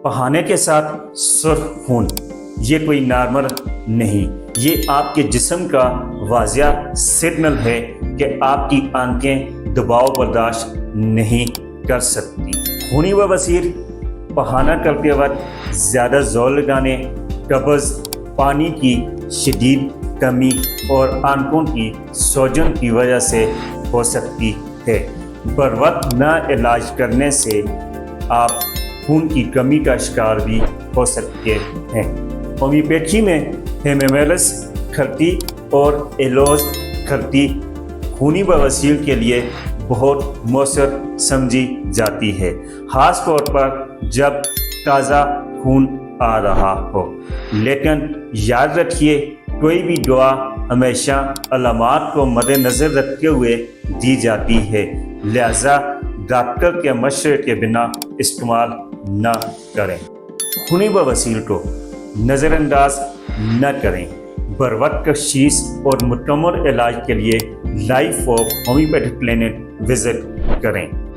بہانے کے ساتھ سرخ خون یہ کوئی نارمل نہیں، یہ آپ کے جسم کا واضح سگنل ہے کہ آپ کی آنکھیں دباؤ برداشت نہیں کر سکتی۔ خونی بواسیر بہانہ کرتے وقت زیادہ زور لگانے، قبض، پانی کی شدید کمی اور آنکھوں کی سوجن کی وجہ سے ہو سکتی ہے۔ بروقت نہ علاج کرنے سے آپ خون کی کمی کا شکار بھی ہو سکتے ہیں۔ ہومیوپیتھی میں ہیمیمیلس کھرتی اور ایلوز کھرتی خونی بواسیر کے لیے بہت مؤثر سمجھی جاتی ہے، خاص طور پر جب تازہ خون آ رہا ہو۔ لیکن یاد رکھیے، کوئی بھی دوا ہمیشہ علامات کو مد نظر رکھتے ہوئے دی جاتی ہے، لہذا ڈاکٹر کے مشورے کے بنا استعمال نہ کریں۔ خونی بواسیر کو نظر انداز نہ کریں۔ بروقت تشخیص اور مکمل علاج کے لیے life of homeopathic clinic visit کریں۔